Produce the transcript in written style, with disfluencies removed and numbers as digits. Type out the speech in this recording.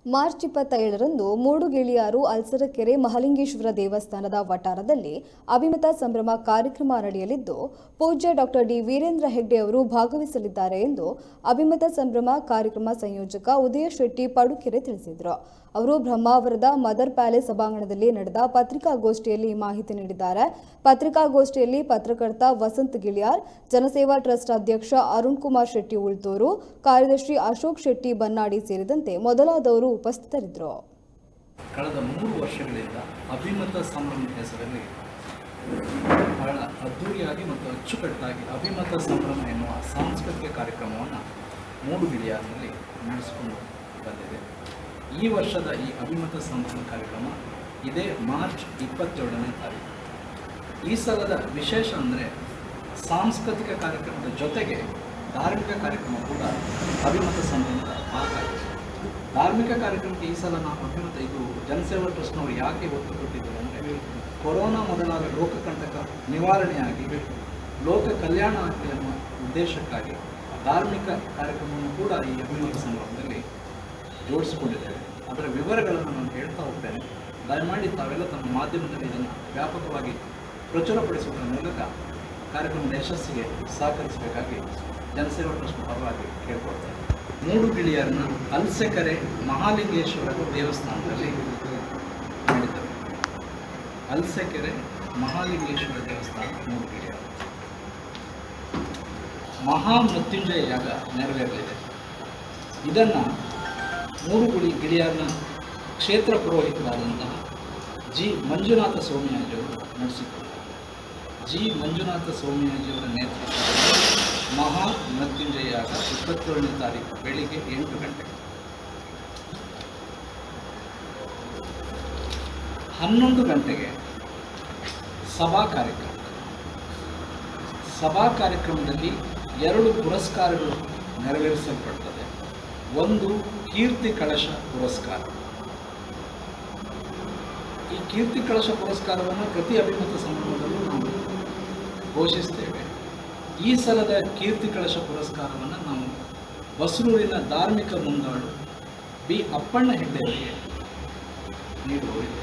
March 27ರಂದು ಮೂಡುಗೆಳೆಯರು ಅಲ್ಸರಕೆರೆ Mahalingeshwara ದೇವಸ್ಥಾನದ ವಠಾರದಲ್ಲಿ ಅಭಿಮತ ಸಂಭ್ರಮ ಕಾರ್ಯಕ್ರಮ ನಡೆಯಲಿದ್ದು ಪೂಜ್ಯ ಡಾಕ್ಟರ್ ಡಿ ವೀರೇಂದ್ರ ಹೆಗ್ಡೆ ಅವರು ಭಾಗವಹಿಸಲಿದ್ದಾರೆ ಎಂದು ಅಭಿಮತ ಸಂಭ್ರಮ ಕಾರ್ಯಕ್ರಮ ಸಂಯೋಜಕ ಉದಯ ಶೆಟ್ಟಿ ಪಡುಕೆರೆ ತಿಳಿಸಿದರು. ಅವರು ಬ್ರಹ್ಮಾವರದ ಮದರ್ ಪ್ಯಾಲೇಸ್ ಸಭಾಂಗಣದಲ್ಲಿ ನಡೆದ ಪತ್ರಿಕಾಗೋಷ್ಠಿಯಲ್ಲಿ ಮಾಹಿತಿ ನೀಡಿದ್ದಾರೆ. ಪತ್ರಿಕಾಗೋಷ್ಠಿಯಲ್ಲಿ ಪತ್ರಕರ್ತ ವಸಂತ್ ಗಿಳಿಯಾರ್, ಜನಸೇವಾ ಟ್ರಸ್ಟ್ ಅಧ್ಯಕ್ಷ ಅರುಣ್ ಕುಮಾರ್ ಶೆಟ್ಟಿ ಉಳ್ತೂರು, ಕಾರ್ಯದರ್ಶಿ ಅಶೋಕ್ ಶೆಟ್ಟಿ ಬನ್ನಾಡಿ ಸೇರಿದಂತೆ ಮೊದಲಾದವರು ಉಪಸ್ಥಿತರಿದ್ದರು. ಕಳೆದ 3 ವರ್ಷಗಳಿಂದ ಅಭಿಮತ ಸಂಭ್ರಮ ಹೆಸರಲ್ಲಿ ಬಹಳ ಅದ್ದೂರಿಯಾಗಿ ಮತ್ತು ಅಚ್ಚುಕಟ್ಟಾಗಿ ಅಭಿಮತ ಸಂಭ್ರಮ ಎನ್ನುವ ಸಾಂಸ್ಕೃತಿಕ ಕಾರ್ಯಕ್ರಮವನ್ನು ಮೂಡುಗೆಳೆಯರಲ್ಲಿ ನಡೆಸಿಕೊಂಡು ಬಂದಿದೆ. ಈ ವರ್ಷದ ಈ ಅಭಿಮತ ಸಂಭ್ರಮ ಕಾರ್ಯಕ್ರಮ ಇದೇ ಮಾರ್ಚ್ 27ನೇ ತಾರೀಕು. ಈ ಸಲದ ವಿಶೇಷ ಅಂದರೆ ಸಾಂಸ್ಕೃತಿಕ ಕಾರ್ಯಕ್ರಮದ ಜೊತೆಗೆ ಧಾರ್ಮಿಕ ಕಾರ್ಯಕ್ರಮ ಕೂಡ ಅಭಿಮತ ಸಂಭ್ರಮದ ಭಾಗ ಆಗಿದೆ. ಧಾರ್ಮಿಕ ಕಾರ್ಯಕ್ರಮಕ್ಕೆ ಈ ಸಲ ನಾವು ಅಭಿಮತ ಇದು ಜನಸೇವಾ ಟ್ರಸ್ಟ್ನವರು ಯಾಕೆ ಒತ್ತು ಕೊಟ್ಟಿದ್ದಾರೆ ಅಂದರೆ ಕೊರೋನಾ ಮೊದಲಾದ ಲೋಕಕಂಟಕ ನಿವಾರಣೆಯಾಗಿ ಲೋಕ ಕಲ್ಯಾಣ ಆಗಲಿ ಅನ್ನುವ ಉದ್ದೇಶಕ್ಕಾಗಿ ಧಾರ್ಮಿಕ ಕಾರ್ಯಕ್ರಮವನ್ನು ಕೂಡ ಈ ಅಭಿಮತ ಸಂಭ್ರಮದಲ್ಲಿ ಜೋಡಿಸಿಕೊಂಡಿದ್ದೇವೆ. ಅದರ ವಿವರಗಳನ್ನು ನಾನು ಹೇಳ್ತಾ ಹೋಗ್ತೇನೆ. ದಯಮಾಡಿ ತಾವೆಲ್ಲ ತಮ್ಮ ಮಾಧ್ಯಮದಲ್ಲಿ ಇದನ್ನು ವ್ಯಾಪಕವಾಗಿ ಪ್ರಚುರಪಡಿಸುವುದರ ಮೂಲಕ ಕಾರ್ಯಕ್ರಮದ ಯಶಸ್ಸಿಗೆ ಸಹಕರಿಸಬೇಕಾಗಿ ಜನಸೇವಾ ಟ್ರಸ್ಟ್ ಪರವಾಗಿ ಕೇಳ್ಕೊಳ್ತೇನೆ. ಮೂಡುಗೆಳೆಯರನ್ನ ಅಲ್ಸೆಕೆರೆ ಮಹಾಲಿಂಗೇಶ್ವರ ದೇವಸ್ಥಾನದಲ್ಲಿ ಮಾಡಿದ್ದಾರೆ. ಅಲ್ಸೆಕೆರೆ ಮಹಾಲಿಂಗೇಶ್ವರ ದೇವಸ್ಥಾನ ಮೂಡುಗೆಳೆಯರು ಮಹಾಮೃತ್ಯುಂಜಯ ಯಾಗ ನೆರವೇರಲಿದೆ. ಇದನ್ನು ಮೂಡುಗೆಳೆಯರನ್ನ ಕ್ಷೇತ್ರ ಪುರೋಹಿತರಾದಂತಹ ಜಿ ಮಂಜುನಾಥ ಸೋಮಯಾಜಿಯವರು ನಡೆಸಿದ್ದಾರೆ. ಜಿ ಮಂಜುನಾಥ ಸೋಮಯಾಜಿಯವರ ನೇತೃತ್ವದಲ್ಲಿ ಮಹಾ ಮೃತ್ಯುಂಜಯ ಯಾಗ 27ನೇ ತಾರೀಕು ಬೆಳಿಗ್ಗೆ 8 ಗಂಟೆಗೆ 11 ಗಂಟೆಗೆ ಸಭಾ ಕಾರ್ಯಕ್ರಮದಲ್ಲಿ 2 ಪುರಸ್ಕಾರಗಳು ನೆರವೇರಿಸಲ್ಪಡ್ತದೆ. ಒಂದು ಕೀರ್ತಿ ಕಳಶ ಪುರಸ್ಕಾರ. ಈ ಕೀರ್ತಿ ಕಳಶ ಪುರಸ್ಕಾರವನ್ನು ಪ್ರತಿ ಅಭಿಮತ ಸಂಭ್ರಮದಲ್ಲೂ ನಾವು ಘೋಷಿಸ್ತೇವೆ. ಈ ಸಲದ ಕೀರ್ತಿ ಕಳಶ ಪುರಸ್ಕಾರವನ್ನು ನಾವು ಬಸರೂರಿನ ಧಾರ್ಮಿಕ ಮುಂದಾಳು ಬಿ ಅಪ್ಪಣ್ಣ ಹೆಗ್ಡೆ ಅವರಿಗೆ ನೀಡುವುದು.